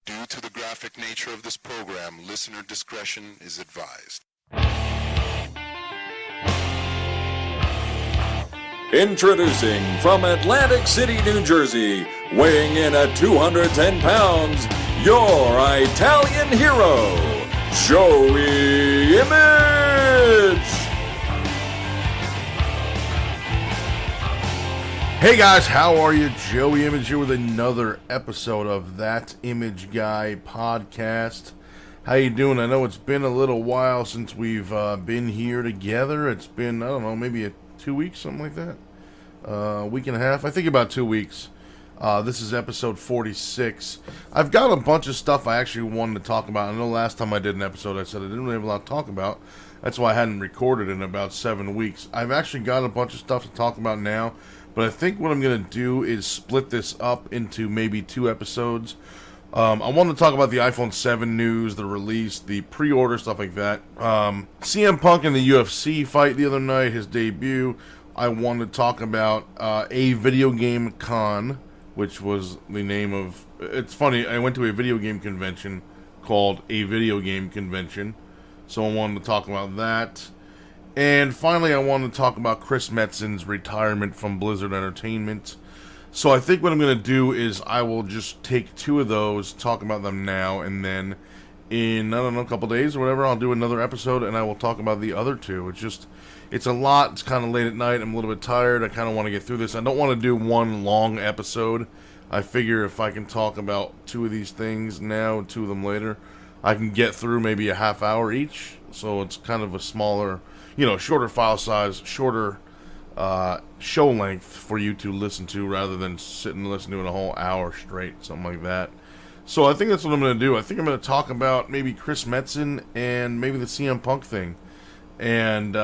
Due to the graphic nature of this program, listener discretion is advised. Introducing from Atlantic City, New Jersey, weighing in at 210 pounds, your Italian hero, Joey Image! Hey guys, how are you? Joey Image here with another episode of That Image Guy podcast. How you doing? I know it's been a little while since we've been here together. It's been, I don't know, maybe 2 weeks, something like that. Week and a half. I think about 2 weeks. This is episode 46. I've got a bunch of stuff I actually wanted to talk about. I know last time I did an episode I said I didn't really have a lot to talk about. That's why I hadn't recorded in about 7 weeks. I've actually got a bunch of stuff to talk about now. But I think what I'm going to do is split this up into maybe 2 episodes. I want to talk about the iPhone 7 news, the release, the pre-order, stuff like that. CM Punk in the UFC fight the other night, his debut. I want to talk about a video game con, which was the name of... It's funny, I went to a video game convention called a video game convention. So I wanted to talk about that. And finally, I want to talk about Chris Metzen's retirement from Blizzard Entertainment. So I think what I'm going to do is I will just take 2 of those, talk about them now, and then in, I don't know, a couple days or whatever, I'll do another episode and I will talk about the other 2. It's a lot. It's kind of late at night. I'm a little bit tired. I kind of want to get through this. I don't want to do one long episode. I figure if I can talk about 2 of these things now and 2 of them later, I can get through maybe a half hour each. So it's kind of a smaller... shorter file size, shorter show length for you to listen to rather than sit and listen to it a whole hour straight, something like that. So I think that's what I'm going to do. I think I'm going to talk about maybe Chris Metzen and maybe the CM Punk thing. And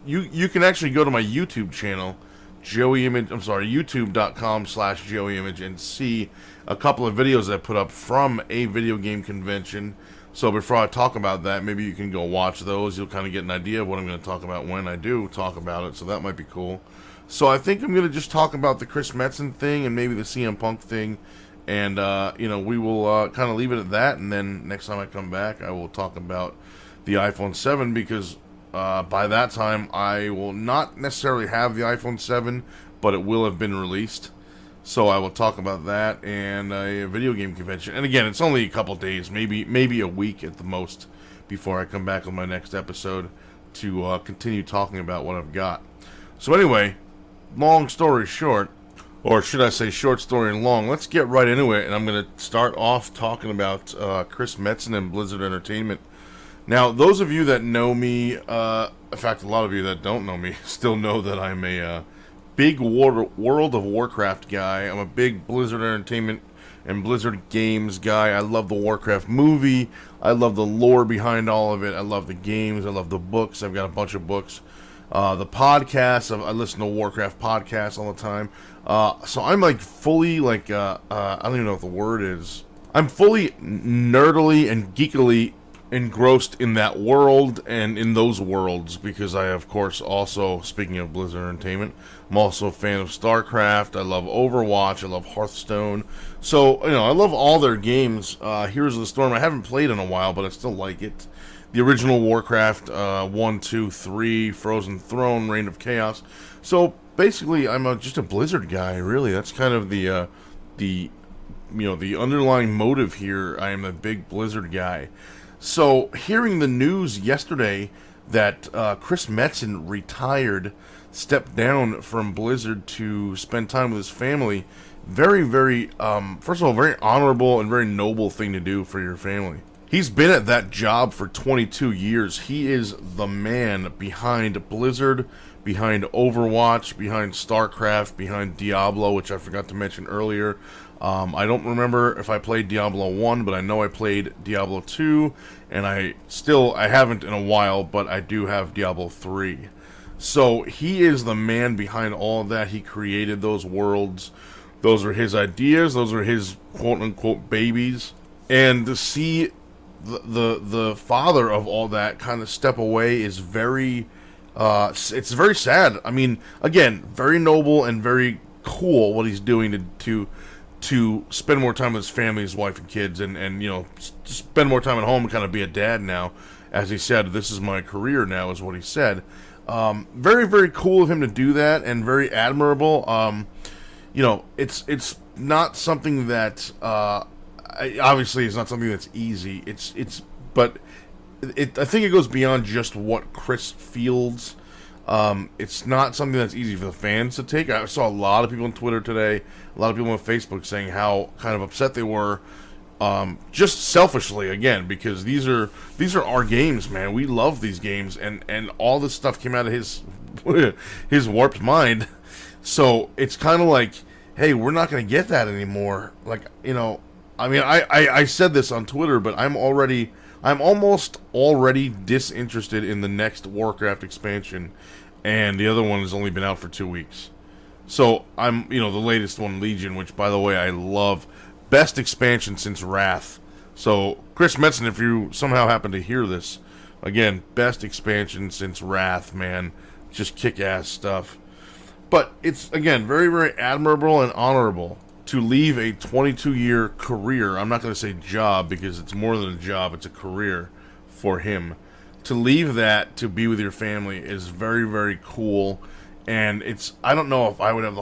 you can actually go to my YouTube channel, youtube.com/JoeyImage, and see a couple of videos I put up from a video game convention. So before I talk about that, maybe you can go watch those. You'll kind of get an idea of what I'm going to talk about when I do talk about it, so that might be cool. So I think I'm going to just talk about the Chris Metzen thing and maybe the CM Punk thing, and, we will kind of leave it at that, and then next time I come back, I will talk about the iPhone 7, because by that time, I will not necessarily have the iPhone 7, but it will have been released. So I will talk about that and a video game convention. And again, it's only a couple days, maybe a week at the most, before I come back with my next episode to continue talking about what I've got. So anyway, long story short, or should I say short story long, let's get right into it. And I'm going to start off talking about Chris Metzen and Blizzard Entertainment. Now, those of you that know me, in fact, a lot of you that don't know me, still know that I'm a... big World of Warcraft guy. I'm a big Blizzard Entertainment and Blizzard Games guy. I love the Warcraft movie. I love the lore behind all of it. I love the games. I love the books. I've got a bunch of books. The podcasts. I listen to Warcraft podcasts all the time. So I'm like fully I don't even know what the word is. I'm fully nerdily and geekily engrossed in that world and in those worlds, because I, of course, also, speaking of Blizzard Entertainment, I'm also a fan of StarCraft. I love Overwatch. I love Hearthstone. So, I love all their games. Heroes of the Storm, I haven't played in a while, but I still like it. The original Warcraft, 1, 2, 3, Frozen Throne, Reign of Chaos. So, basically, I'm just a Blizzard guy, really. That's kind of the underlying motive here. I am a big Blizzard guy. So, hearing the news yesterday that Chris Metzen retired, stepped down from Blizzard to spend time with his family, very, very, first of all, very honorable and very noble thing to do for your family. He's been at that job for 22 years. He is the man behind Blizzard, behind Overwatch, behind StarCraft, behind Diablo, which I forgot to mention earlier. I don't remember if I played Diablo 1, but I know I played Diablo 2, and I haven't in a while, but I do have Diablo 3. So he is the man behind all of that. He created those worlds. Those are his ideas. Those are his quote-unquote babies. And to see the father of all that kind of step away is very... it's very sad. I mean, again, very noble and very cool what he's doing to to spend more time with his family, his wife and kids, and spend more time at home and kind of be a dad now. As he said, this is my career now, is what he said. Very, very cool of him to do that, and very admirable. It's not something that obviously it's not something that's easy. But I think it goes beyond just what Chris feels. It's not something that's easy for the fans to take. I saw a lot of people on Twitter today, a lot of people on Facebook saying how kind of upset they were. Just selfishly, again, because these are our games, man. We love these games, and all this stuff came out of his warped mind. So it's kind of like, hey, we're not going to get that anymore. Like, I said this on Twitter, but I'm almost already disinterested in the next Warcraft expansion, and the other one has only been out for 2 weeks. So I'm, the latest one, Legion, which, by the way, I love. Best expansion since Wrath. So, Chris Metzen, if you somehow happen to hear this, again, best expansion since Wrath, man. Just kick-ass stuff. But it's, again, very, very admirable and honorable to leave a 22-year career. I'm not going to say job, because it's more than a job. It's a career for him. To leave that to be with your family is very, very cool. And I don't know if I would have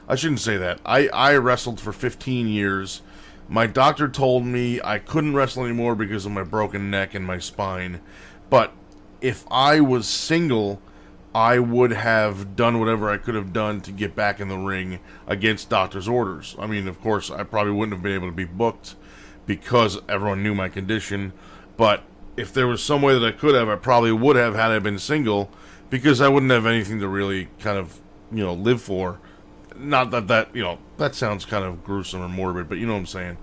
I shouldn't say that. I wrestled for 15 years. My doctor told me I couldn't wrestle anymore because of my broken neck and my spine. But if I was single, I would have done whatever I could have done to get back in the ring against doctor's orders. Of course, I probably wouldn't have been able to be booked because everyone knew my condition. But if there was some way that I could have, I probably would have had I been single, because I wouldn't have anything to really kind of, live for. Not that that sounds kind of gruesome or morbid, but you know what I'm saying.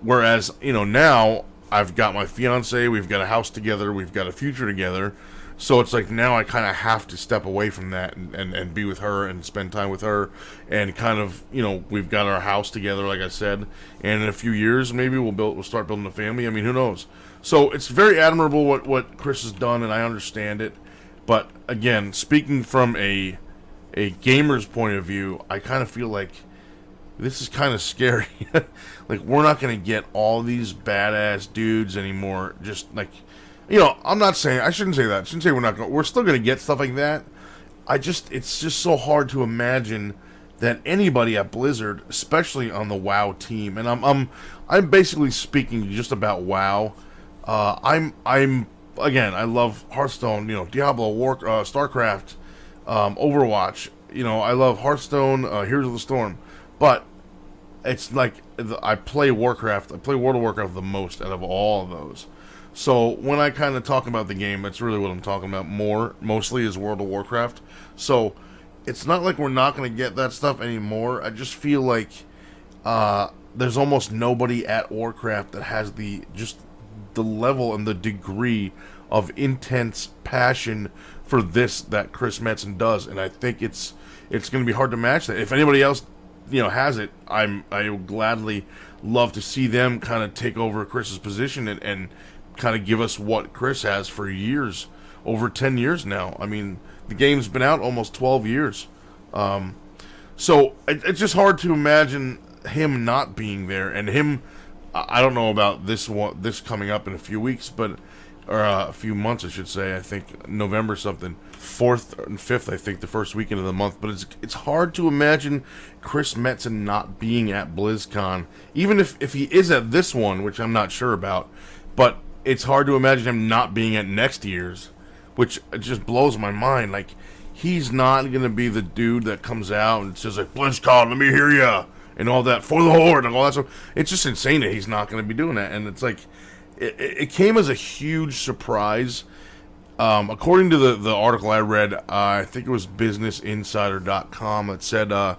Whereas, now I've got my fiance, we've got a house together, we've got a future together. So it's like now I kind of have to step away from that and be with her and spend time with her. And kind of, we've got our house together, like I said. And in a few years, maybe we'll start building a family. Who knows? So it's very admirable what Chris has done, and I understand it. But again, speaking from a gamer's point of view, I kind of feel like this is kind of scary. Like, we're not going to get all these badass dudes anymore. Just like, I'm not saying, I shouldn't say that. I shouldn't say we're still going to get stuff like that. It's just so hard to imagine that anybody at Blizzard, especially on the WoW team, and I'm basically speaking just about WoW. Again, I love Hearthstone, Diablo, StarCraft, Overwatch. I love Hearthstone, Heroes of the Storm. But it's like I play Warcraft. I play World of Warcraft the most out of all of those. So when I kind of talk about the game, that's really what I'm talking about mostly is World of Warcraft. So it's not like we're not going to get that stuff anymore. I just feel like there's almost nobody at Warcraft that has the level and the degree of intense passion for this that Chris Metzen does, and I think it's going to be hard to match that. If anybody else has it, I would gladly love to see them kind of take over Chris's position and kind of give us what Chris has for years, over 10 years now. The game's been out almost 12 years. So it's just hard to imagine him not being there, and him. I don't know about this coming up in a few weeks, or a few months, I should say. I think November something, 4th and 5th, I think, the first weekend of the month. But it's hard to imagine Chris Metzen not being at BlizzCon, even if he is at this one, which I'm not sure about. But it's hard to imagine him not being at next year's, which just blows my mind. Like, he's not going to be the dude that comes out and says, like, BlizzCon, let me hear ya, and all that, for the Horde, and all that stuff. It's just insane that he's not going to be doing that. And it's like, it came as a huge surprise. According to the article I read, I think it was BusinessInsider.com, that said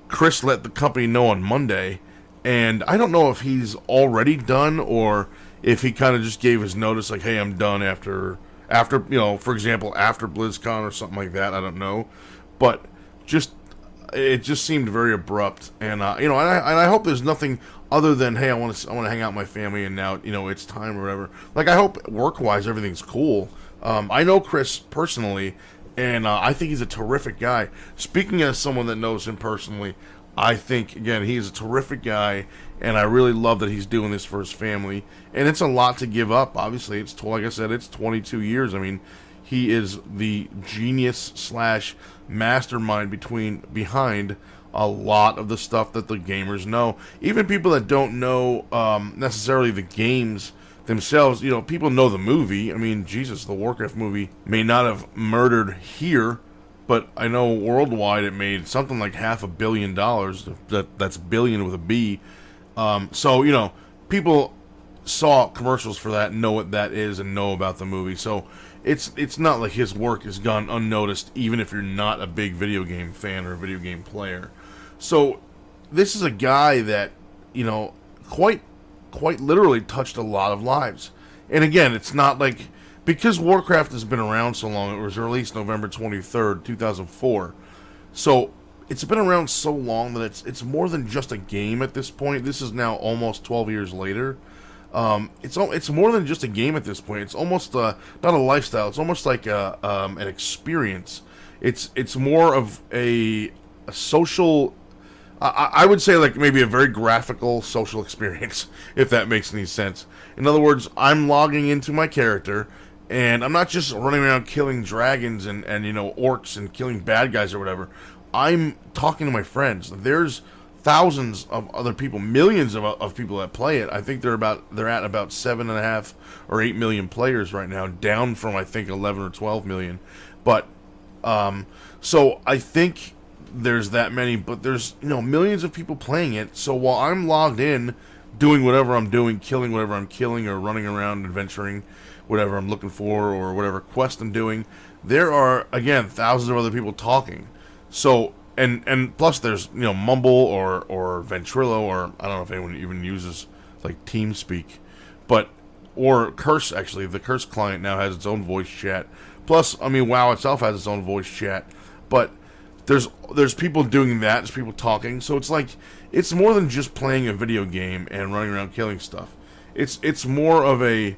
Chris let the company know on Monday. And I don't know if he's already done or if he kind of just gave his notice, like, hey, I'm done after for example, after BlizzCon or something like that. I don't know. But it just seemed very abrupt, and I hope there's nothing other than, hey, I want to hang out with my family, and now it's time or whatever. Like, I hope work-wise everything's cool. I know Chris personally, and I think he's a terrific guy. Speaking as someone that knows him personally, I think, again, he's a terrific guy, and I really love that he's doing this for his family. And it's a lot to give up. Obviously, like I said, it's 22 years. I mean, he is the genius slash mastermind behind a lot of the stuff that the gamers know. Even people that don't know necessarily the games themselves, people know the movie. I mean, Jesus, the Warcraft movie may not have murdered here, but I know worldwide it made something like $500 million. That's billion with a B. So, people saw commercials for that, know what that is, and know about the movie. So it's not like his work has gone unnoticed, even if you're not a big video game fan or a video game player. So this is a guy that, quite literally touched a lot of lives. And again, it's not like, because Warcraft has been around so long, it was released November 23rd, 2004. So it's been around so long that it's more than just a game at this point. This is now almost 12 years later. It's more than just a game at this point. It's almost not a lifestyle. It's almost like an experience. It's more of a social. I would say like maybe a very graphical social experience, if that makes any sense. In other words, I'm logging into my character, and I'm not just running around killing dragons and orcs and killing bad guys or whatever. I'm talking to my friends. There's thousands of other people, millions of people that play it. I think they're at about 7.5 or 8 million players right now, down from I think 11 or 12 million. But so I think there's that many, but there's millions of people playing it. So while I'm logged in, doing whatever I'm doing, killing whatever I'm killing, or running around adventuring whatever I'm looking for, or whatever quest I'm doing, there are again thousands of other people talking. So and plus there's Mumble or Ventrilo, or I don't know if anyone even uses like TeamSpeak, but or Curse. Actually, the Curse client now has its own voice chat. Plus, I mean, WoW itself has its own voice chat, but there's people doing that. There's people talking. So it's like it's more than just playing a video game and running around killing stuff. It's more of a,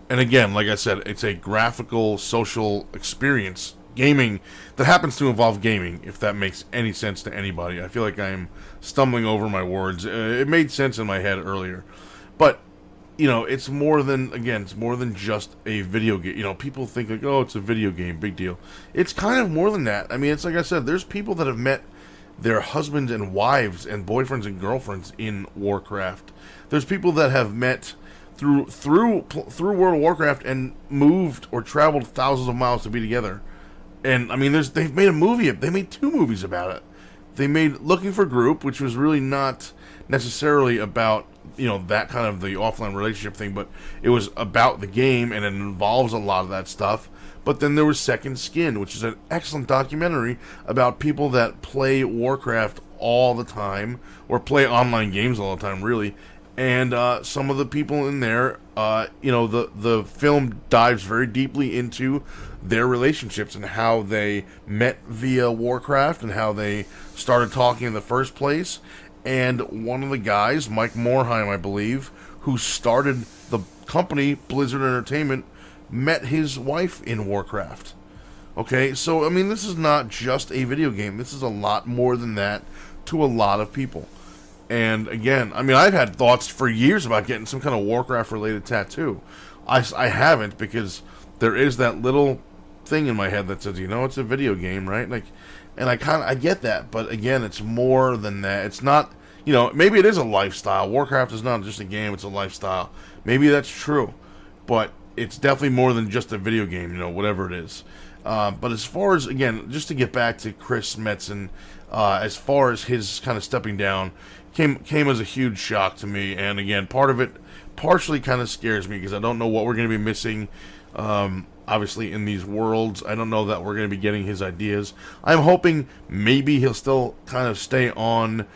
and again, like I said, it's a graphical social experience. Gaming that happens to involve gaming, if that makes any sense to anybody. I feel like I'm stumbling over my words. It made sense in my head earlier. But, it's more than just a video game. People think like, oh, it's a video game, big deal. It's kind of more than that. I mean, it's like I said, there's people that have met their husbands and wives and boyfriends and girlfriends in Warcraft. There's people that have met through World of Warcraft and moved or traveled thousands of miles to be together. And I mean, they've made a movie. They made 2 movies about it. They made Looking for Group, which was really not necessarily about that kind of the offline relationship thing, but it was about the game, and it involves a lot of that stuff. But then there was Second Skin, which is an excellent documentary about people that play Warcraft all the time, or play online games all the time, really. And some of the people in there, the film dives very deeply into their relationships and how they met via Warcraft and how they started talking in the first place. And one of the guys, Mike Morheim, I believe, who started the company, Blizzard Entertainment, met his wife in Warcraft. Okay, so, I mean, this is not just a video game. This is a lot more than that to a lot of people. And again, I mean, I've had thoughts for years about getting some kind of Warcraft-related tattoo. I haven't, because there is that little thing in my head that says, it's a video game, right? Like, and I get that, but again, it's more than that. It's not, maybe it is a lifestyle. Warcraft is not just a game; it's a lifestyle. Maybe that's true, but it's definitely more than just a video game. Whatever it is. But as far as, again, just to get back to Chris Metzen, as far as his kind of stepping down, came as a huge shock to me. And again, part of it partially kind of scares me, because I don't know what we're going to be missing, obviously, in these worlds. I don't know that we're going to be getting his ideas. I'm hoping maybe he'll still kind of stay on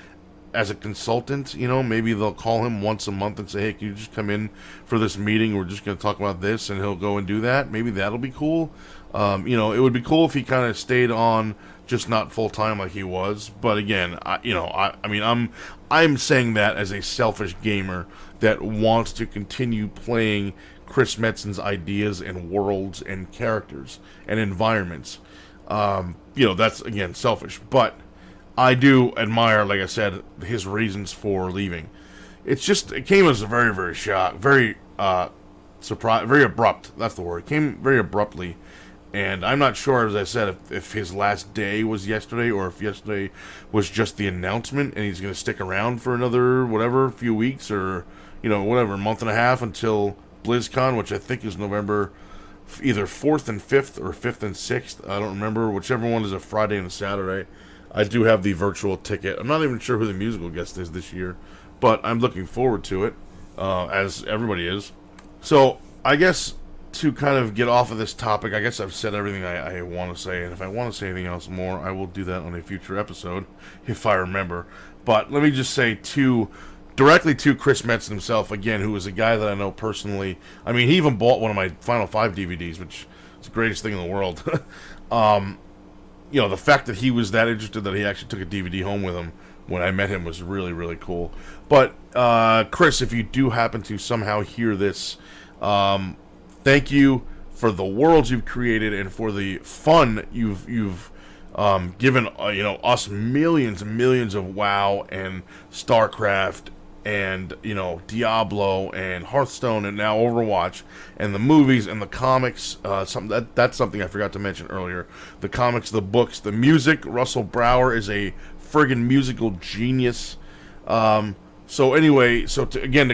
as a consultant. Maybe they'll call him once a month and say, hey, can you just come in for this meeting? We're just going to talk about this, and he'll go and do that. Maybe that'll be cool. It would be cool if he kind of stayed on, just not full time like he was. But again, I'm saying that as a selfish gamer that wants to continue playing Chris Metzen's ideas and worlds and characters and environments. That's again selfish. But I do admire, like I said, his reasons for leaving. It came as a very, very shock, very surprise, very abrupt. That's the word. It came very abruptly, and I'm not sure, as I said, if his last day was yesterday or if yesterday was just the announcement, and he's going to stick around for another few weeks or month and a half until BlizzCon, which I think is November either 4th and 5th or 5th and 6th. I don't remember. Whichever one is a Friday and a Saturday. I do have the virtual ticket. I'm not even sure who the musical guest is this year, but I'm looking forward to it, as everybody is. So, I guess to kind of get off of this topic, I guess I've said everything I want to say, and if I want to say anything else more, I will do that on a future episode, if I remember. But let me just say directly to Chris Metzen himself, again, who is a guy that I know personally. I mean, he even bought one of my Final 5 DVDs, which is the greatest thing in the world. The fact that he was that interested that he actually took a DVD home with him when I met him was really, really cool. But, Chris, if you do happen to somehow hear this, thank you for the worlds you've created and for the fun you've given us millions and millions of WoW and StarCraft and Diablo and Hearthstone and now Overwatch and the movies and the comics. That's something I forgot to mention earlier. The comics, the books, the music. Russell Brower is a friggin' musical genius. To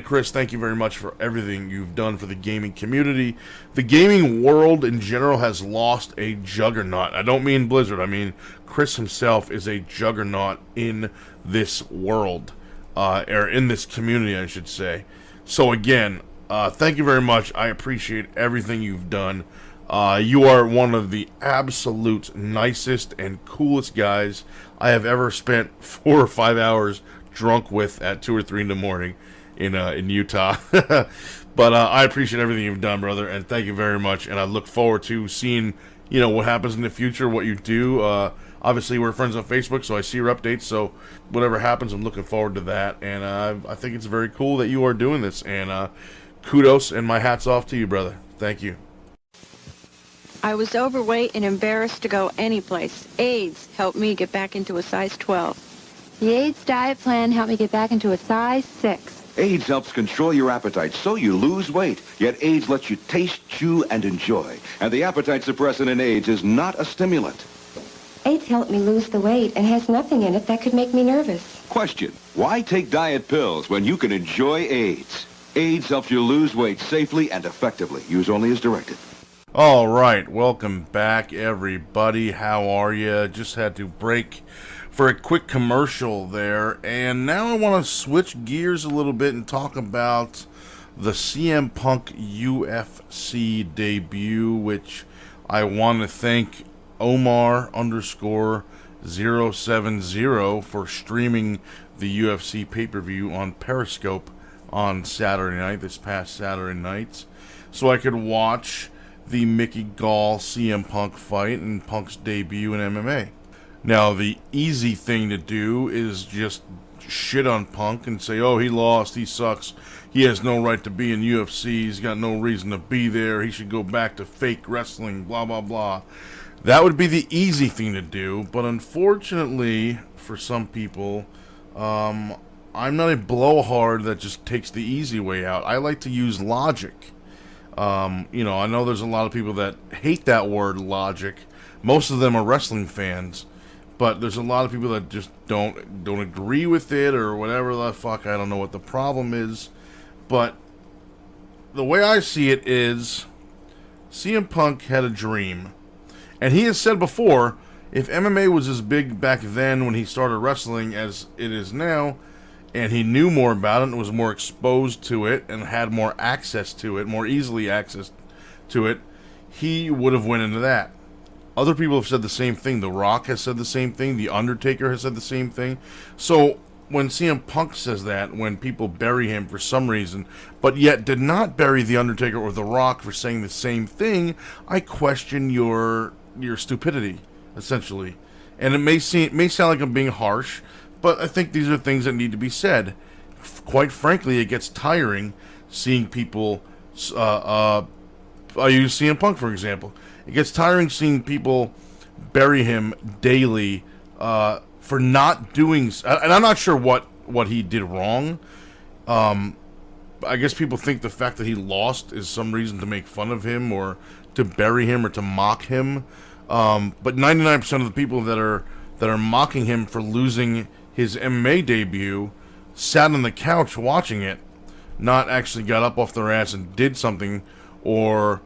Chris, thank you very much for everything you've done for the gaming community. The gaming world in general has lost a juggernaut. I don't mean Blizzard. I mean Chris himself is a juggernaut in this world, or in this community, I should say. So again, thank you very much. I appreciate everything you've done. You are one of the absolute nicest and coolest guys I have ever spent 4 or 5 hours drunk with at 2 or 3 in the morning in Utah. But I appreciate everything you've done, brother, and thank you very much. And I look forward to seeing what happens in the future, what you do. Obviously, we're friends on Facebook, so I see your updates. So whatever happens, I'm looking forward to that. And I think it's very cool that you are doing this. And kudos and my hat's off to you, brother. Thank you. I was overweight and embarrassed to go anyplace. AIDS helped me get back into a size 12. The AIDS diet plan helped me get back into a size 6. AIDS helps control your appetite so you lose weight. Yet AIDS lets you taste, chew, and enjoy. And the appetite suppressant in AIDS is not a stimulant. AIDS helped me lose the weight and has nothing in it that could make me nervous. Question: why take diet pills when you can enjoy AIDS? AIDS helps you lose weight safely and effectively. Use only as directed. All right, welcome back, everybody. How are you? Just had to break for a quick commercial there, and now I want to switch gears a little bit and talk about the CM Punk UFC debut, which I want to thank Omar_070 for streaming the UFC pay-per-view on Periscope on Saturday night, this past Saturday night, so I could watch the Mickey Gall CM Punk fight and Punk's debut in MMA. Now, the easy thing to do is just shit on Punk and say, oh, he lost, he sucks, he has no right to be in UFC, he's got no reason to be there, he should go back to fake wrestling, blah, blah, blah. That would be the easy thing to do, but unfortunately, for some people, I'm not a blowhard that just takes the easy way out. I like to use logic. I know there's a lot of people that hate that word logic. Most of them are wrestling fans. But there's a lot of people that just don't agree with it or whatever the fuck. I don't know what the problem is. But the way I see it is CM Punk had a dream. And he has said before, if MMA was as big back then when he started wrestling as it is now, and he knew more about it and was more exposed to it and had more access to it, more easily access to it, he would have went into that. Other people have said the same thing. The Rock has said the same thing. The Undertaker has said the same thing. So when CM Punk says that, when people bury him for some reason, but yet did not bury The Undertaker or The Rock for saying the same thing, I question your stupidity, essentially. And it may sound like I'm being harsh, but I think these are things that need to be said. Quite frankly, it gets tiring seeing people... I use CM Punk, for example. It gets tiring seeing people bury him daily for not doing, and I'm not sure what he did wrong. I guess people think the fact that he lost is some reason to make fun of him or to bury him or to mock him. But 99% of the people that are mocking him for losing his MMA debut sat on the couch watching it, not actually got up off their ass and did something, or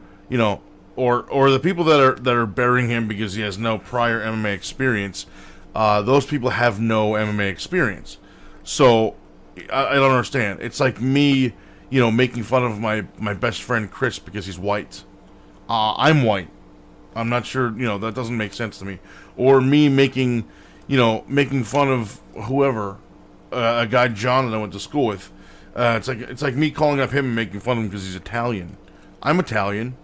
or the people that are burying him because he has no prior MMA experience. Those people have no MMA experience. So I don't understand. It's like me, making fun of my best friend Chris because he's white. I'm white. I'm not sure, that doesn't make sense to me. Or me making fun of whoever, a guy John that I went to school with. It's like me calling up him and making fun of him because he's Italian. I'm Italian.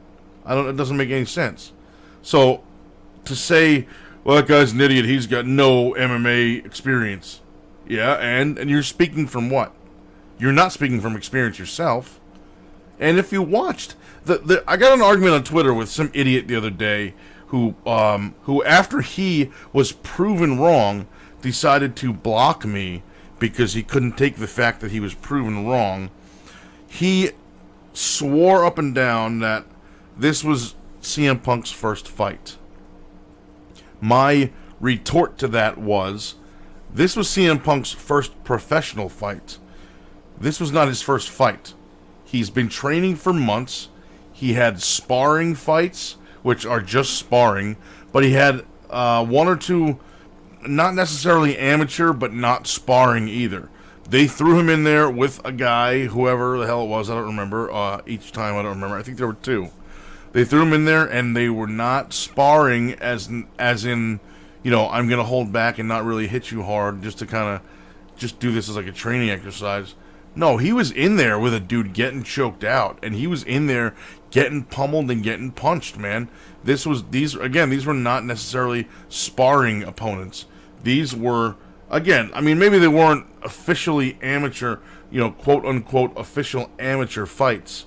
It doesn't make any sense. So to say, well, that guy's an idiot, he's got no MMA experience. Yeah, and you're speaking from what? You're not speaking from experience yourself. And if you watched I got an argument on Twitter with some idiot the other day who after he was proven wrong decided to block me because he couldn't take the fact that he was proven wrong. He swore up and down that this was CM Punk's first fight. My retort to that was, this was CM Punk's first professional fight. This was not his first fight. He's been training for months. He had sparring fights, which are just sparring, but he had one or two, not necessarily amateur, but not sparring either. They threw him in there with a guy, whoever the hell it was, I don't remember. Each time, I don't remember. I think there were two. They threw him in there, and they were not sparring as in, I'm going to hold back and not really hit you hard just to kind of just do this as like a training exercise. No, he was in there with a dude getting choked out, and he was in there getting pummeled and getting punched, man. These were not necessarily sparring opponents. These were, again, maybe they weren't officially amateur, quote unquote official amateur fights,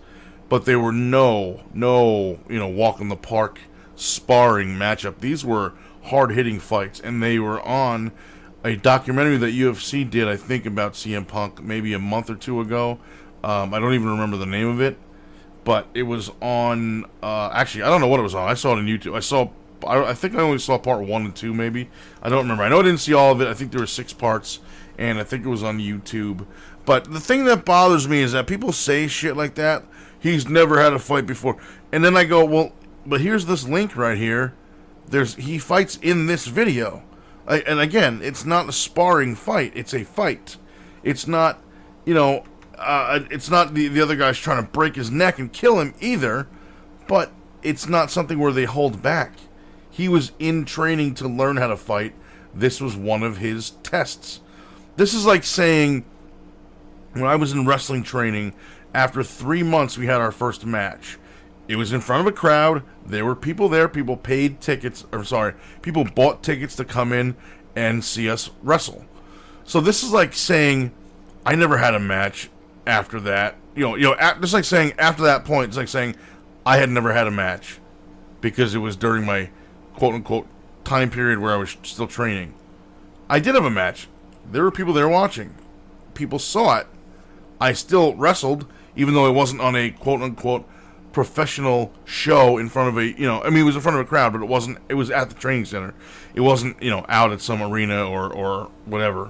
but they were no, walk in the park sparring matchup. These were hard-hitting fights, and they were on a documentary that UFC did, I think, about CM Punk maybe a month or two ago. I don't even remember the name of it, but it was on, actually, I don't know what it was on. I saw it on YouTube. I think I only saw part 1 and 2, maybe. I don't remember. I know I didn't see all of it. I think there were 6 parts, and I think it was on YouTube. But the thing that bothers me is that people say shit like that. He's never had a fight before. And then I go, well, but here's this link right here. He fights in this video. And again, it's not a sparring fight. It's a fight. It's not, it's not the other guy's trying to break his neck and kill him either. But it's not something where they hold back. He was in training to learn how to fight. This was one of his tests. This is like saying, when I was in wrestling training, after 3 months we had our first match. It was in front of a crowd. There were people there. People paid tickets. People bought tickets to come in and see us wrestle. So this is like saying, I never had a match after that. Just like saying after that point, it's like saying I had never had a match because it was during my quote unquote time period where I was still training. I did have a match. There were people there watching. People saw it. I still wrestled, even though it wasn't on a quote unquote professional show in front of it was in front of a crowd, but it was at the training center. It wasn't, out at some arena or whatever,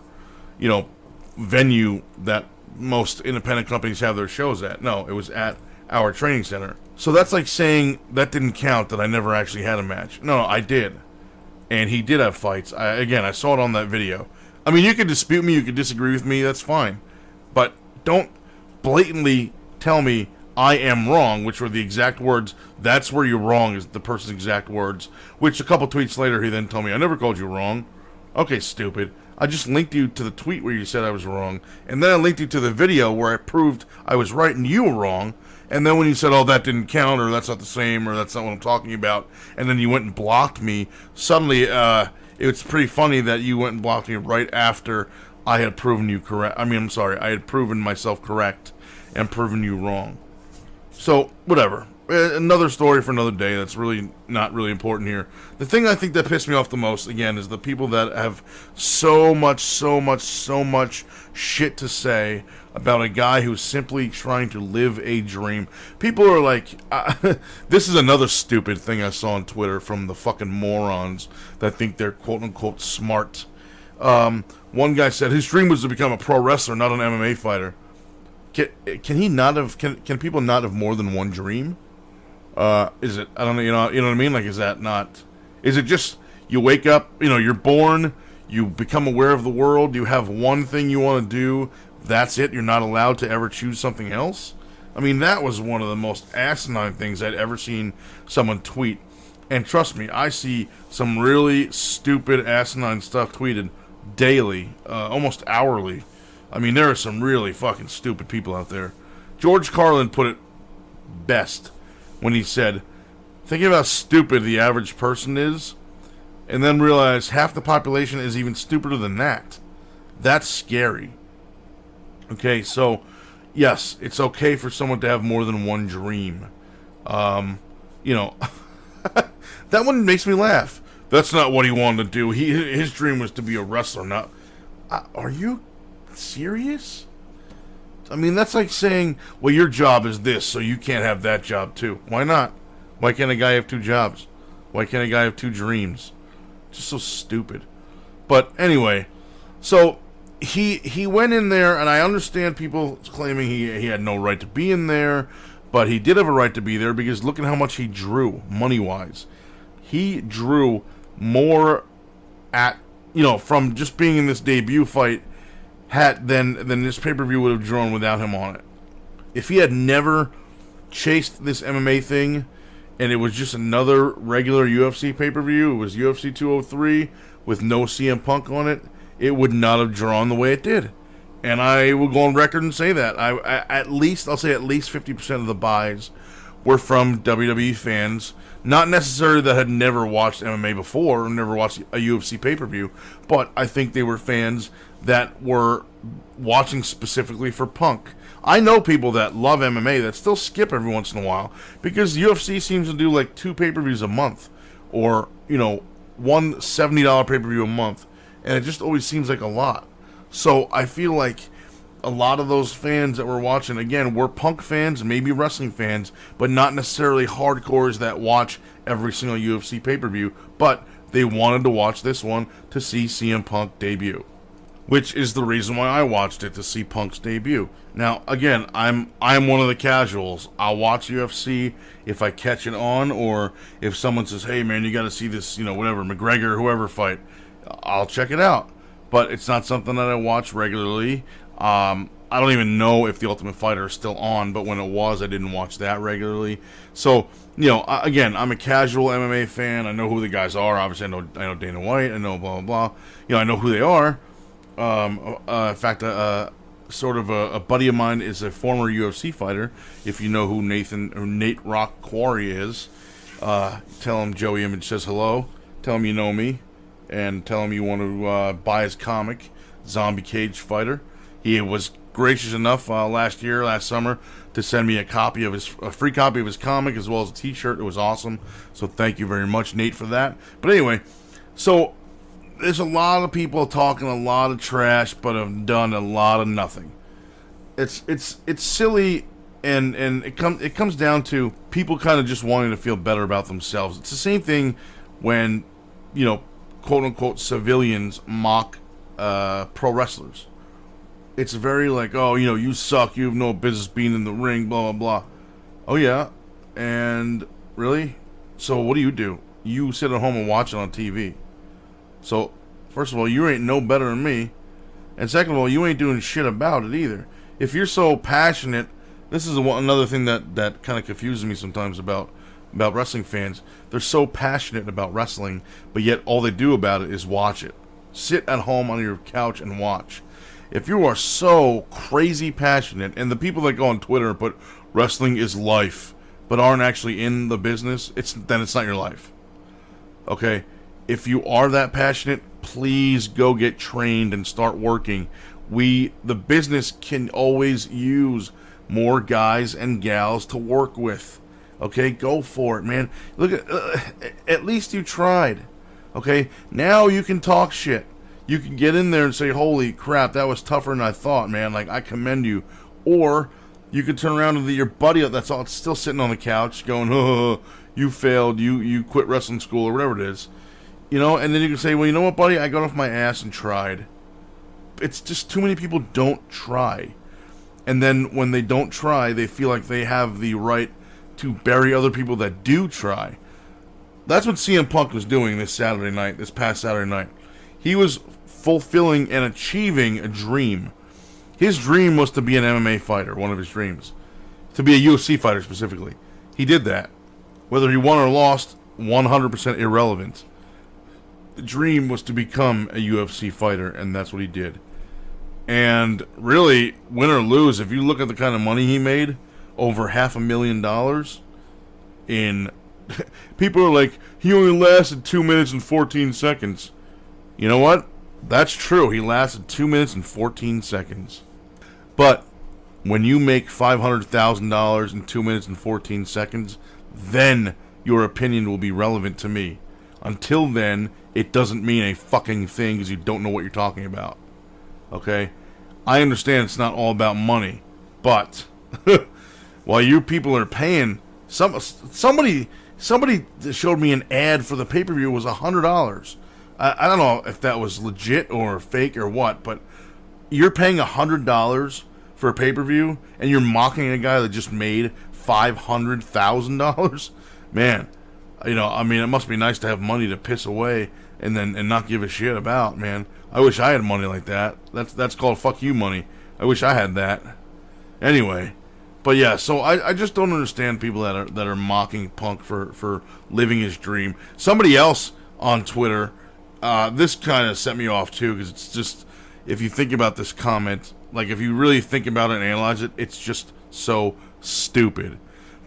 venue that most independent companies have their shows at. No, it was at our training center. So that's like saying that didn't count, that I never actually had a match. No, I did. And he did have fights. I saw it on that video. You could dispute me, you could disagree with me, that's fine. But don't blatantly tell me I am wrong, which were the exact words. That's where you're wrong, is the person's exact words. Which a couple tweets later, he then told me, I never called you wrong. Okay, stupid. I just linked you to the tweet where you said I was wrong. And then I linked you to the video where I proved I was right and you were wrong. And then when you said, oh, that didn't count, or that's not the same, or that's not what I'm talking about, and then you went and blocked me, suddenly it's pretty funny that you went and blocked me right after I had proven you correct. I had proven myself correct and proven you wrong. So, whatever. another story for another day. That's really not really important here. The thing I think that pissed me off the most, again, is the people that have so much shit to say about a guy who's simply trying to live a dream. People are like, this is another stupid thing I saw on Twitter from the fucking morons that think they're quote-unquote smart. One guy said his dream was to become a pro wrestler, not an MMA fighter. Can he not have? Can people not have more than one dream? Is it? I don't know. You know what I mean? Like, is that not? Is it just you wake up? You're born. You become aware of the world. You have one thing you want to do. That's it. You're not allowed to ever choose something else. I mean, that was one of the most asinine things I'd ever seen someone tweet. And trust me, I see some really stupid, asinine stuff tweeted daily, almost hourly. I mean, there are some really fucking stupid people out there. George Carlin put it best when he said, think of how stupid the average person is, and then realize half the population is even stupider than that. That's scary. Okay, so, yes, it's okay for someone to have more than one dream. That one makes me laugh. That's not what he wanted to do. His dream was to be a wrestler. Not, are you serious? I mean, that's like saying, well, your job is this, so you can't have that job too. Why not? Why can't a guy have two jobs? Why can't a guy have two dreams? Just so stupid. But anyway, so he went in there, and I understand people claiming he had no right to be in there, but he did have a right to be there because look at how much he drew, money-wise. He drew more from just being in this debut fight than this pay-per-view would have drawn without him on it. If he had never chased this MMA thing, and it was just another regular UFC pay-per-view, it was UFC 203 with no CM Punk on it, it would not have drawn the way it did. And I will go on record and say that. I'll say at least 50% of the buys were from WWE fans, not necessarily that had never watched MMA before or never watched a UFC pay-per-view, but I think they were fans that were watching specifically for Punk. I know people that love MMA that still skip every once in a while because UFC seems to do like 2 pay-per-views a month or, one $70 pay-per-view a month, and it just always seems like a lot. So I feel like a lot of those fans that were watching, again, were Punk fans, maybe wrestling fans, but not necessarily hardcores that watch every single UFC pay-per-view, but they wanted to watch this one to see CM Punk debut, which is the reason why I watched it, to see Punk's debut. Now, again, I'm one of the casuals. I'll watch UFC if I catch it on, or if someone says, hey man, you gotta see this, whatever, McGregor, whoever fight, I'll check it out. But it's not something that I watch regularly. I don't even know if The Ultimate Fighter is still on, but when it was, I didn't watch that regularly. So, again, I'm a casual MMA fan. I know who the guys are. Obviously, I know Dana White. I know blah, blah, blah. I know who they are. In fact, sort of a buddy of mine is a former UFC fighter. If you know who Nate Rock Quarry is, tell him Joey Image says hello. Tell him you know me. And tell him you want to buy his comic, Zombie Cage Fighter. He was gracious enough last summer, to send me a free copy of his comic as well as a t-shirt. It was awesome. So thank you very much, Nate, for that. But anyway, so there's a lot of people talking a lot of trash, but have done a lot of nothing. It's silly, and it comes down to people kind of just wanting to feel better about themselves. It's the same thing when, quote unquote civilians mock pro wrestlers. It's very like, oh, you suck, you have no business being in the ring, blah, blah, blah. Oh, yeah? And really? So what do? You sit at home and watch it on TV. So, first of all, you ain't no better than me. And second of all, you ain't doing shit about it either. If you're so passionate, this is another thing that kind of confuses me sometimes about wrestling fans. They're so passionate about wrestling, but yet all they do about it is watch it. Sit at home on your couch and watch. If you are so crazy passionate, and the people that go on Twitter and put wrestling is life, but aren't actually in the business, then it's not your life. Okay? If you are that passionate, please go get trained and start working. The business can always use more guys and gals to work with. Okay, go for it, man. Look at least you tried. Okay, now you can talk shit. You can get in there and say, holy crap, that was tougher than I thought, man. Like, I commend you. Or you could turn around to your buddy that's all still sitting on the couch going, oh, you failed, you quit wrestling school, or whatever it is. You know, and then you can say, well, you know what, buddy, I got off my ass and tried. It's just too many people don't try. And then when they don't try, they feel like they have the right to bury other people that do try. That's what CM Punk was doing this past Saturday night. He was fulfilling and achieving a dream. His dream was to be an MMA fighter, one of his dreams. To be a UFC fighter specifically. He did that. Whether he won or lost, 100% irrelevant. The dream was to become a UFC fighter, and that's what he did. And really, win or lose, if you look at the kind of money he made, over $500,000 in... People are like, he only lasted 2 minutes and 14 seconds. You know what? That's true. He lasted 2 minutes and 14 seconds. But when you make $500,000 in 2 minutes and 14 seconds, then your opinion will be relevant to me. Until then, it doesn't mean a fucking thing because you don't know what you're talking about. Okay? I understand it's not all about money, but while you people are paying, somebody showed me an ad for the pay-per-view was $100. I don't know if that was legit or fake or what, but you're paying $100 for a pay-per-view and you're mocking a guy that just made $500,000? Man, you know, I mean, it must be nice to have money to piss away and not give a shit about, man. I wish I had money like that. That's called fuck you money. I wish I had that. Anyway, but yeah, so I just don't understand people that are mocking Punk for living his dream. Somebody else on Twitter, this kind of set me off too, because it's just, if you think about this comment, like if you really think about it and analyze it, it's just so stupid.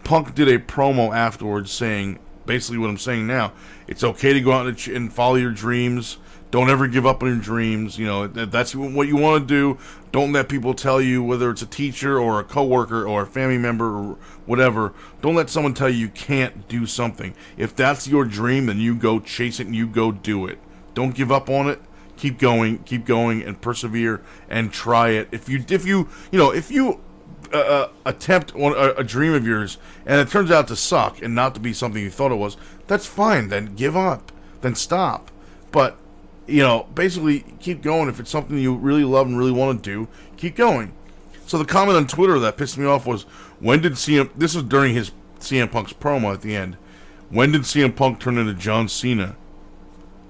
Punk did a promo afterwards saying basically what I'm saying now. It's okay to go out and follow your dreams. Don't ever give up on your dreams. You know, if that's what you want to do. Don't let people tell you, whether it's a teacher or a coworker or a family member or whatever, don't let someone tell you can't do something. If that's your dream, then you go chase it and you go do it. Don't give up on it. Keep going and persevere and try it. If you attempt a dream of yours and it turns out to suck and not to be something you thought it was, that's fine. Then give up. Then stop. But, you know, basically keep going. If it's something you really love and really want to do, keep going. So the comment on Twitter that pissed me off was, this was during his CM Punk's promo at the end. When did CM Punk turn into John Cena?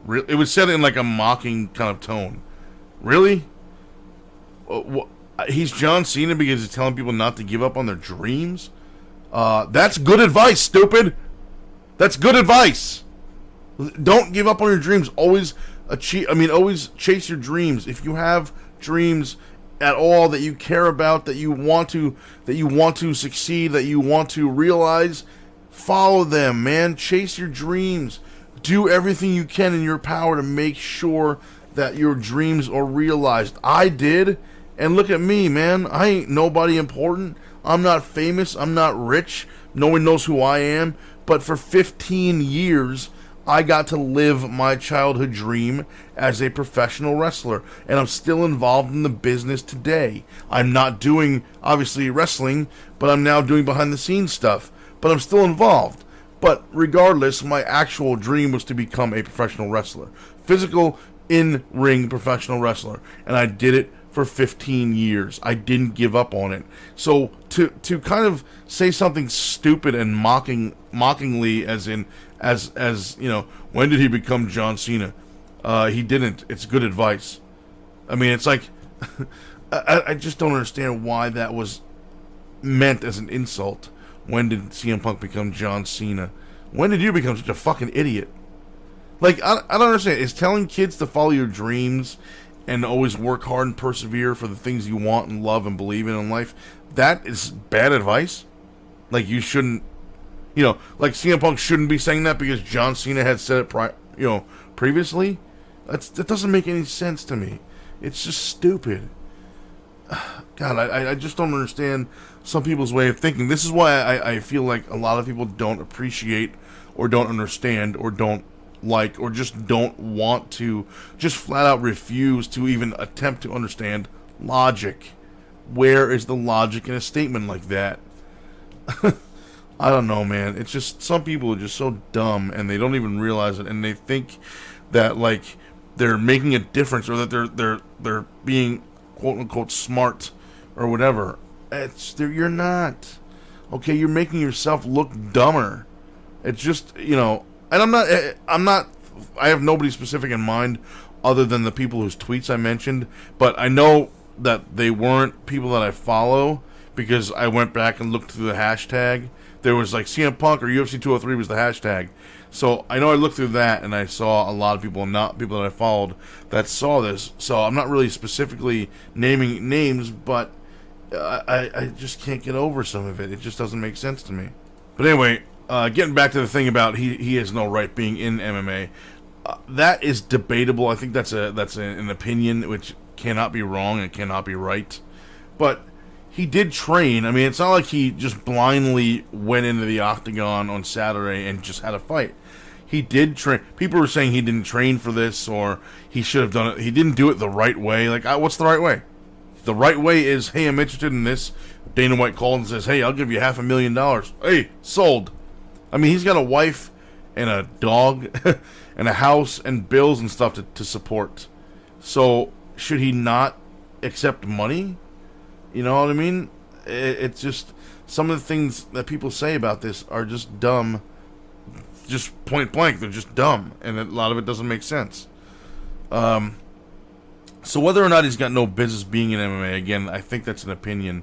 It was said in like a mocking kind of tone. Really? He's John Cena because he's telling people not to give up on their dreams? That's good advice, stupid. That's good advice. Don't give up on your dreams. Always chase your dreams. If you have dreams at all that you care about, that you want to succeed, that you want to realize, follow them, man. Chase your dreams. Do everything you can in your power to make sure that your dreams are realized. I did, and look at me, man. I ain't nobody important. I'm not famous. I'm not rich. No one knows who I am. But for 15 years, I got to live my childhood dream as a professional wrestler, and I'm still involved in the business today. I'm not doing, obviously, wrestling, but I'm now doing behind-the-scenes stuff. But I'm still involved. But regardless, my actual dream was to become a professional wrestler. Physical, in-ring professional wrestler. And I did it for 15 years. I didn't give up on it. So to kind of say something stupid and mockingly as you know, when did he become John Cena? He didn't. It's good advice. I mean, it's like I just don't understand why that was meant as an insult. When did CM Punk become John Cena? When did you become such a fucking idiot? Like, I don't understand. Is telling kids to follow your dreams and always work hard and persevere for the things you want and love and believe in life, that is bad advice? Like, you shouldn't, you know, like CM Punk shouldn't be saying that because John Cena had said it previously? That doesn't make any sense to me. It's just stupid. God, I just don't understand some people's way of thinking. This is why I feel like a lot of people don't appreciate or don't understand or don't like or just don't want to, just flat out refuse to even attempt to understand logic. Where is the logic in a statement like that? I don't know, man. It's just, some people are just so dumb and they don't even realize it, and they think that like they're making a difference, or that they're being quote unquote smart or whatever. You're not. Okay, you're making yourself look dumber. It's just, and I'm not I have nobody specific in mind other than the people whose tweets I mentioned, but I know that they weren't people that I follow because I went back and looked through the hashtag. There was like CM Punk or UFC 203 was the hashtag. So I know I looked through that and I saw a lot of people, not people that I followed, that saw this. So I'm not really specifically naming names, but I just can't get over some of it. It just doesn't make sense to me. But anyway, getting back to the thing about he has no right being in MMA, that is debatable. I think that's an opinion which cannot be wrong and cannot be right. But he did train. I mean, it's not like he just blindly went into the octagon on Saturday and just had a fight. He did train. People were saying he didn't train for this, or he should have done it. He didn't do it the right way. Like, what's the right way? The right way is, hey, I'm interested in this. Dana White called and says, hey, I'll give you $500,000. Hey, sold. I mean, he's got a wife and a dog and a house and bills and stuff to support. So should he not accept money? You know what I mean? It's just, some of the things that people say about this are just dumb. Just point blank, they're just dumb. And a lot of it doesn't make sense. So whether or not he's got no business being in MMA, again, I think that's an opinion.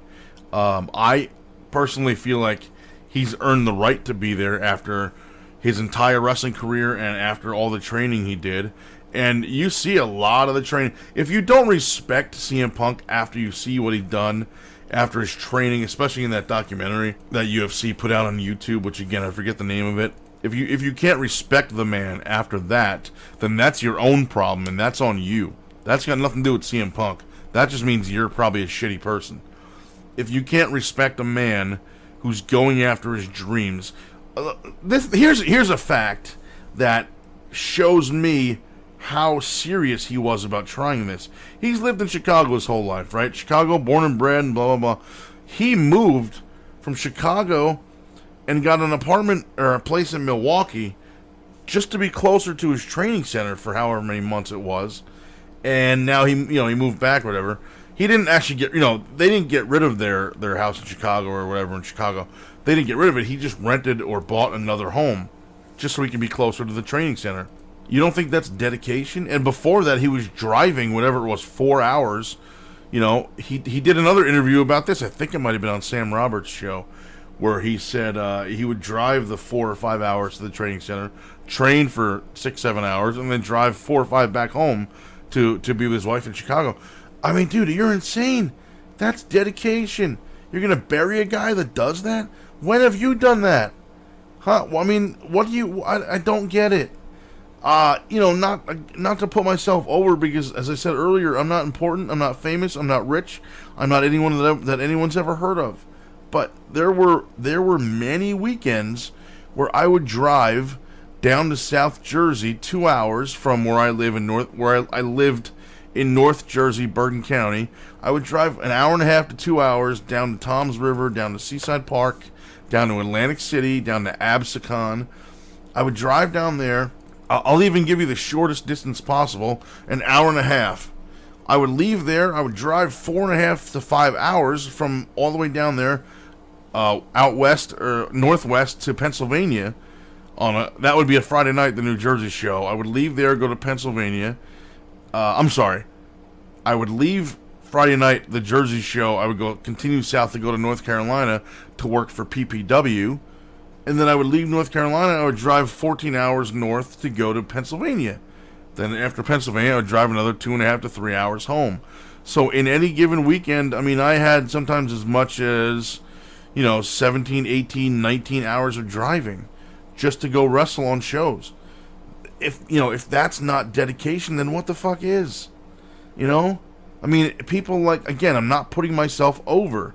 I personally feel like he's earned the right to be there after his entire wrestling career and after all the training he did. And you see a lot of the training. If you don't respect CM Punk after you see what he's done after his training, especially in that documentary that UFC put out on YouTube, which again, I forget the name of it. If you can't respect the man after that, then that's your own problem and that's on you. That's got nothing to do with CM Punk. That just means you're probably a shitty person. If you can't respect a man who's going after his dreams, here's a fact that shows me how serious he was about trying this. He's lived in Chicago his whole life, right? Chicago, born and bred, and blah, blah, blah. He moved from Chicago and got an apartment or a place in Milwaukee just to be closer to his training center for however many months it was. And now he moved back or whatever. He didn't actually get, they didn't get rid of their house in Chicago or whatever in Chicago. They didn't get rid of it. He just rented or bought another home just so he could be closer to the training center. You don't think that's dedication? And before that, he was driving, whatever it was, 4 hours. He did another interview about this. I think it might have been on Sam Roberts' show, where he said he would drive the 4 or 5 hours to the training center, train for 6-7 hours, and then drive 4 or 5 back home to be with his wife in Chicago. I mean, dude, you're insane. That's dedication. You're going to bury a guy that does that? When have you done that? Huh? Well, I mean, what do you... I don't get it. Not to put myself over, because, as I said earlier, I'm not important, I'm not famous, I'm not rich, I'm not anyone that anyone's ever heard of. But there were many weekends where I would drive down to South Jersey, 2 hours from where I live I lived in North Jersey, Bergen County. I would drive an hour and a half to 2 hours down to Toms River, down to Seaside Park, down to Atlantic City, down to Absecon. I would drive down there. I'll even give you the shortest distance possible, an hour and a half. I would leave there. I would drive 4.5 to 5 hours from all the way down there, out west or northwest to Pennsylvania. That would be a Friday night, the New Jersey show. I would leave there, go to Pennsylvania. I would leave Friday night, the Jersey show. I would continue south to go to North Carolina to work for PPW. And then I would leave North Carolina, I would drive 14 hours north to go to Pennsylvania. Then after Pennsylvania, I would drive another 2.5 to 3 hours home. So in any given weekend, I mean, I had sometimes as much as, 17, 18, 19 hours of driving just to go wrestle on shows. If that's not dedication, then what the fuck is? I mean, people like, again, I'm not putting myself over,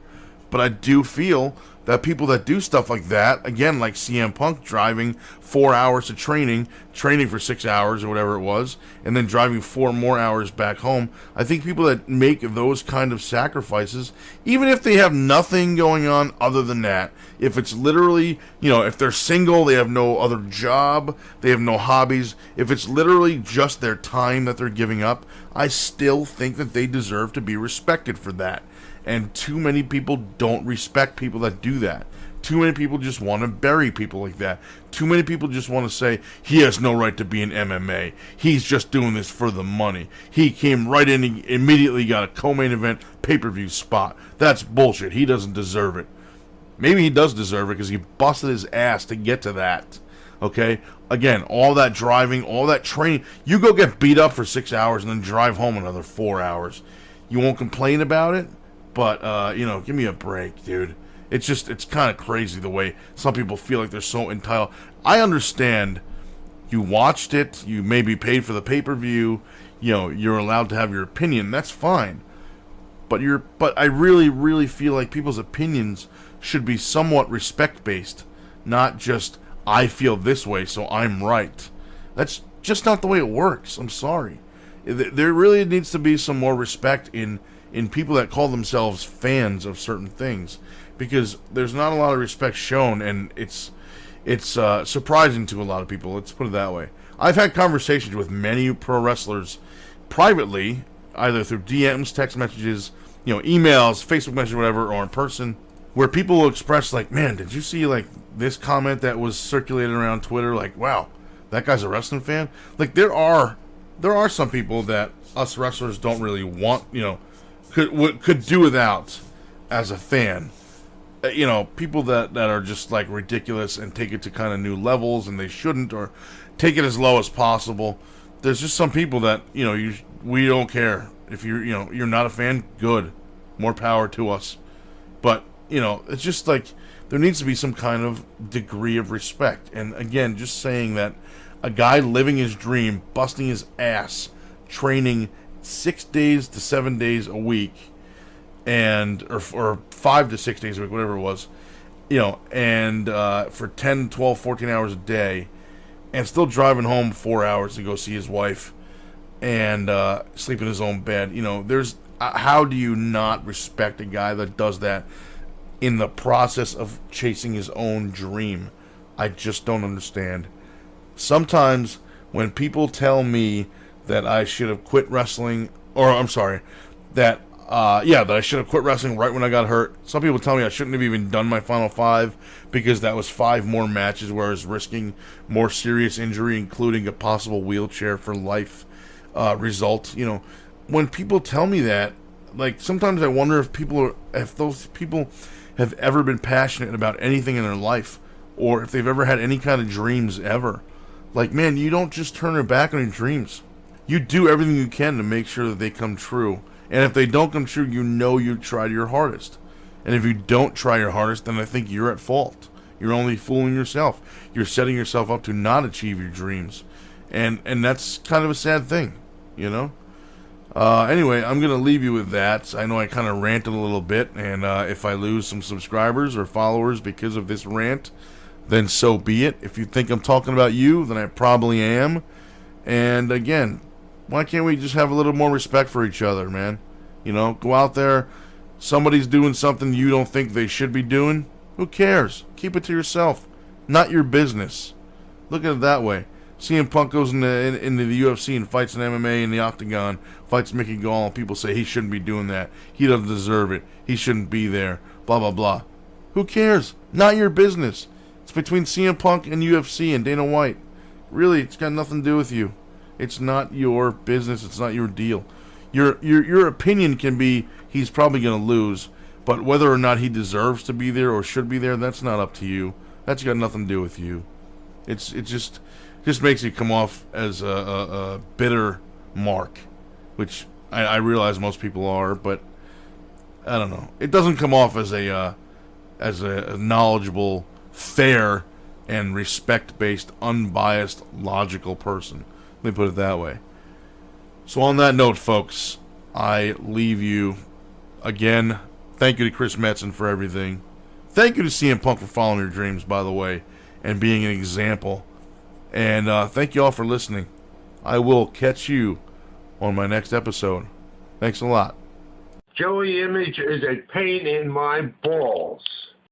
but I do feel that people that do stuff like that, again, like CM Punk driving 4 hours to training for 6 hours or whatever it was, and then driving 4 more hours back home, I think people that make those kind of sacrifices, even if they have nothing going on other than that, if it's literally, if they're single, they have no other job, they have no hobbies, if it's literally just their time that they're giving up, I still think that they deserve to be respected for that. And too many people don't respect people that do that. Too many people just want to bury people like that. Too many people just want to say, he has no right to be in MMA. He's just doing this for the money. He came right in and immediately got a co-main event pay-per-view spot. That's bullshit. He doesn't deserve it. Maybe he does deserve it because he busted his ass to get to that. Okay? Again, all that driving, all that training. You go get beat up for 6 hours and then drive home another 4 hours. You won't complain about it? But, give me a break, dude. It's kind of crazy the way some people feel like they're so entitled. I understand you watched it, you maybe paid for the pay-per-view, you're allowed to have your opinion, that's fine. But I really, really feel like people's opinions should be somewhat respect-based, not just, I feel this way, so I'm right. That's just not the way it works, I'm sorry. There really needs to be some more respect in people that call themselves fans of certain things, because there's not a lot of respect shown, and it's surprising to a lot of people. Let's put it that way. I've had conversations with many pro wrestlers privately, either through DMs, text messages, emails, Facebook messages, whatever, or in person, where people will express like, man, did you see like this comment that was circulated around Twitter? Like, wow, that guy's a wrestling fan. Like, there are some people that us wrestlers don't really want, could do without as a fan. People that are just like ridiculous and take it to kind of new levels, and they shouldn't, or take it as low as possible. There's just some people that we don't care if you're not a fan. Good, more power to us. But it's just like there needs to be some kind of degree of respect. And again, just saying that a guy living his dream, busting his ass, training 6 days to 7 days a week, and or 5 to 6 days a week, whatever it was, and for 10, 12, 14 hours a day, and still driving home 4 hours to go see his wife, and sleep in his own bed. There's how do you not respect a guy that does that in the process of chasing his own dream? I just don't understand. Sometimes when people tell me that I should have quit wrestling, or I'm sorry, that I should have quit wrestling right when I got hurt. Some people tell me I shouldn't have even done my final 5 because that was 5 more matches where I was risking more serious injury, including a possible wheelchair for life result. When people tell me that, like, sometimes I wonder if those people have ever been passionate about anything in their life, or if they've ever had any kind of dreams ever. Like, man, you don't just turn your back on your dreams. You do everything you can to make sure that they come true. And if they don't come true, you tried your hardest. And if you don't try your hardest, then I think you're at fault. You're only fooling yourself. You're setting yourself up to not achieve your dreams. And that's kind of a sad thing, Anyway, I'm going to leave you with that. I know I kind of ranted a little bit, and if I lose some subscribers or followers because of this rant, then so be it. If you think I'm talking about you, then I probably am. And again, why can't we just have a little more respect for each other, man? Go out there, somebody's doing something you don't think they should be doing. Who cares? Keep it to yourself. Not your business. Look at it that way. CM Punk goes into the UFC and fights in MMA in the Octagon, fights Mickey Gall, and people say he shouldn't be doing that. He doesn't deserve it. He shouldn't be there. Blah, blah, blah. Who cares? Not your business. It's between CM Punk and UFC and Dana White. Really, it's got nothing to do with you. It's not your business. It's not your deal. Your opinion can be he's probably going to lose, but whether or not he deserves to be there or should be there, that's not up to you. That's got nothing to do with you. It just makes you come off as a bitter mark, which I realize most people are, but I don't know. It doesn't come off as a knowledgeable, fair, and respect-based, unbiased, logical person. Let me put it that way. So on that note, folks, I leave you. Again, thank you to Chris Metzen for everything. Thank you to CM Punk for following your dreams, by the way, and being an example. And thank you all for listening. I will catch you on my next episode. Thanks a lot. Joey Image is a pain in my balls.